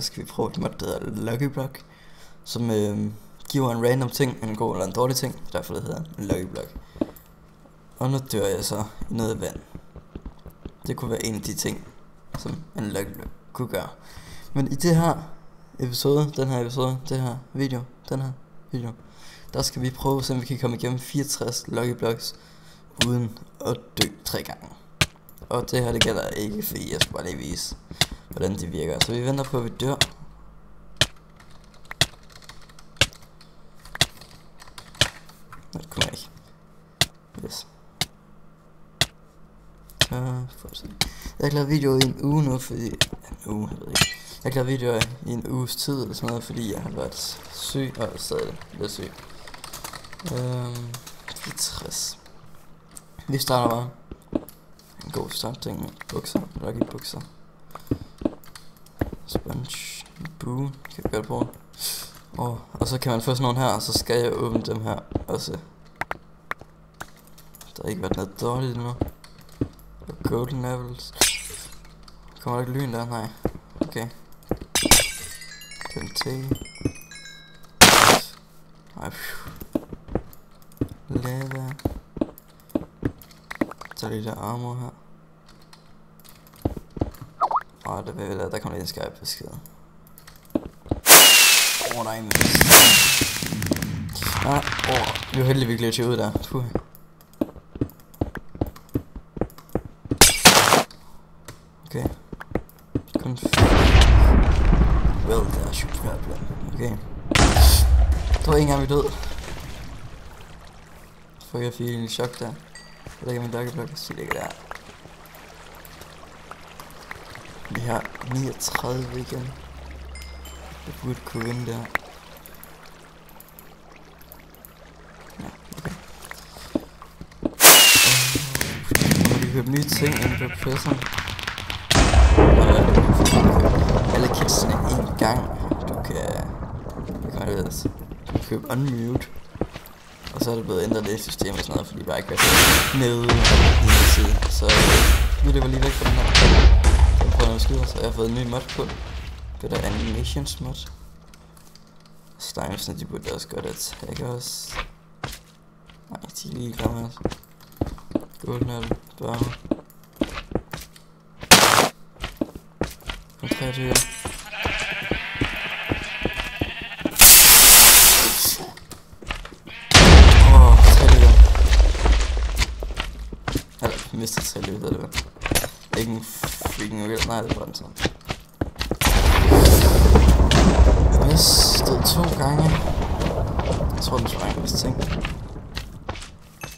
der skal vi prøve et mod, der hedder Lucky Block, som giver en random ting, en god eller en dårlig ting, derfor det hedder Lucky Block. Og nu dør jeg så i noget vand. Det kunne være en af de ting, som en Lucky Block kunne gøre. Men i det her episode, den her video, der skal vi prøve, så vi kan komme igennem 64 Lucky Blocks uden at dø 3 gange. Og det her, det gælder ikke, fordi jeg skal bare lige vise, hvordan det virker. Så vi venter på, at vi dør. Nej, det kommer jeg ikke. Yes. Så fortsæt. Jeg har ikke lavet video i en uge nu, fordi... jeg ved ikke. Jeg har ikke lavet videoer i en uges tid eller sådan noget, fordi jeg har været syg, og stadig lidt syg. 60. Vi starter bare. En god startting med bukser, lucky bukser. Sponge, boo, kan jeg gøre det på. Og så kan man få sådan nogle her, og så skal jeg åbne dem her også. Der har ikke været noget dårligt endnu. Og golden levels. Kommer der ikke lyn der? Nej. Okay. Den til. Nej. Lava. Så lige der armor her. Det vil der kommer lige en Skype besked. Nej, men... vi var heldige, vi glitchede ud der. Puh. Okay. Well, there's your problem. Okay. Det var ikke engang vi død. For jeg fik en chok der. Jeg lægger min Lucky Block, så ligger der. Vi har 39 igen. Jeg burde kunne vinde der. Ja, okay. Og vi kan købe nye ting inde på Prison. Alle kitsene en gang. Du kan købe unmute. Og så er det blevet ændret det system og sådan noget, fordi bare ikke var nede i den side. Så nu det var lige væk fra den her. Den prøver at skyde, så jeg har fået en ny mod på. Det der animations mod. Slimesene, de burde også godt at tagge os. Nej, de er lige klar med os. Golden apple, bare. Kun 23. Mistet 3 liv, det var ikke en freaking real. Nej, det var den sådan. Jeg mistede 2 gange. Jeg tror, den var en vist ting. Det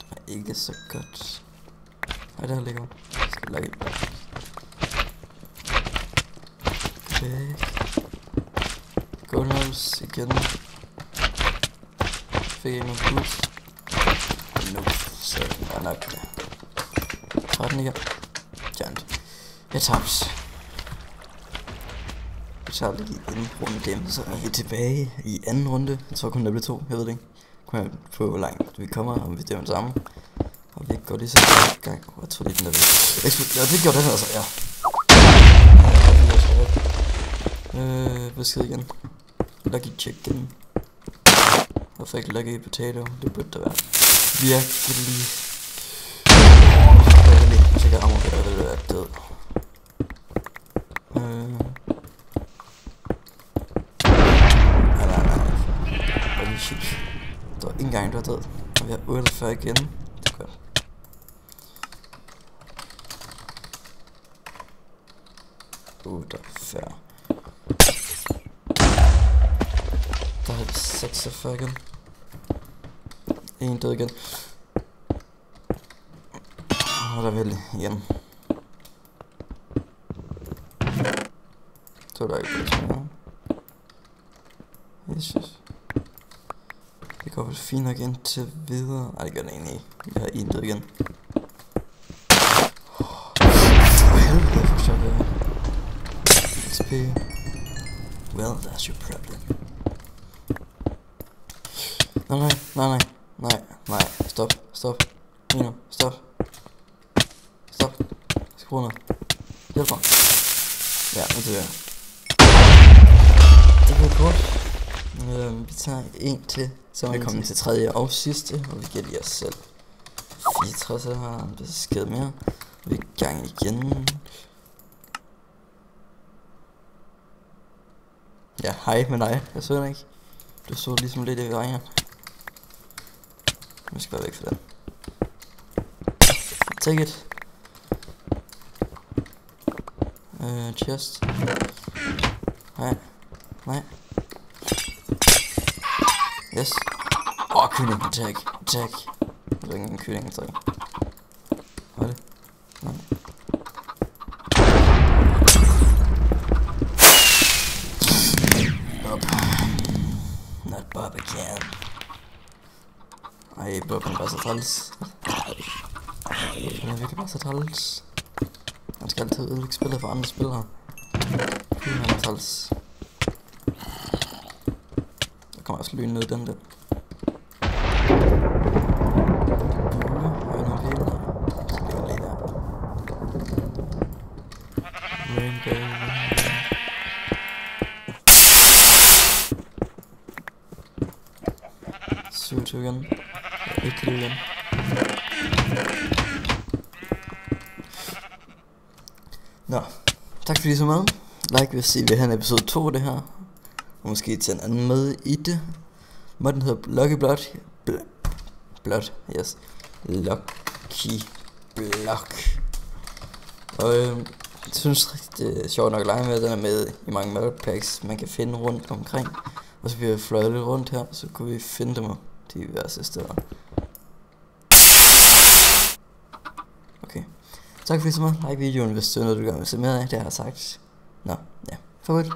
var ikke så godt. Nej, der ligger. Jeg skal lage det. Okay. Goldenhouse igen. Fik jeg nogle boost. Nu, så er det nok det. 13 igen. Giant. Jeg tabte. Vi tager lige en runde dem, så er vi tilbage i anden runde. Jeg tror kun der blev 2, jeg ved det ikke. Kunne jeg på hvor langt vi kommer, om vi dømmer sammen. Og vi går lige så i gang. Jeg tror lige den der vil. Ja, det gjorde den altså, ja. Besked igen. Lucky chicken. Hvorfor ikke lucky potato? Det burde der være. Virkelig. Hvis jeg kan armor, så vil det være død. Nej. Holy shit. Der var ikke engang, du var død. Og vi har 48 igen. Det er godt. Der er 40. Der har vi 46 igen. En død igen. Og der vil igen. Så der er ikke noget mere. Jesus. Det går vel fint nok indtil videre. Ej, det gør det egentlig ikke. Vi har en død igen. For helvede, for sjovt. XP. Well, that's your problem. Nej. Stop. Nino, stop. Skru ned. Hjælp mig. Ja, nu dør jeg. Okay, kort. Vi tager en til, så vi kommer til tredje og sidste, og vi giver lige os selv 64 her, det er skide mere. Vi er i gang igen. Ja, hej med dig, jeg så den ikke. Du stod ligesom lidt i vejen. Vi skal være væk fra den. Take it. Chest. Nej. Nej. Yes. Kylling. Attack. Der er ingen kylling attack. Hvad er det? Nej. Bob. Not Bob again. Ej, Bob er bare så træls. Han er virkelig bare så træls. Han skal altid ødelægge spillet for andre spillere. Han er træls. Der kommer også lyn ned i den der. Har vi nogle pæle der? Så ligger lige der. Rainbow. 27 igen. 1 liv igen. Nå, tak fordi I så med. Like hvis I vil have en episode 2 af det her. Og måske til en anden med i det. Modden hedder Lucky Block. Yes. Lucky Block. Og jeg synes det er sjovt nok at lege med. Den er med i mange modpacks man kan finde rundt omkring. Og så vi fløjet lidt rundt her, så kunne vi finde dem diverse steder. Okay. Tak fordi I så meget. Like videoen hvis det er noget du gerne vil se mere af. Det har jeg sagt. Nå, ja. Farvel.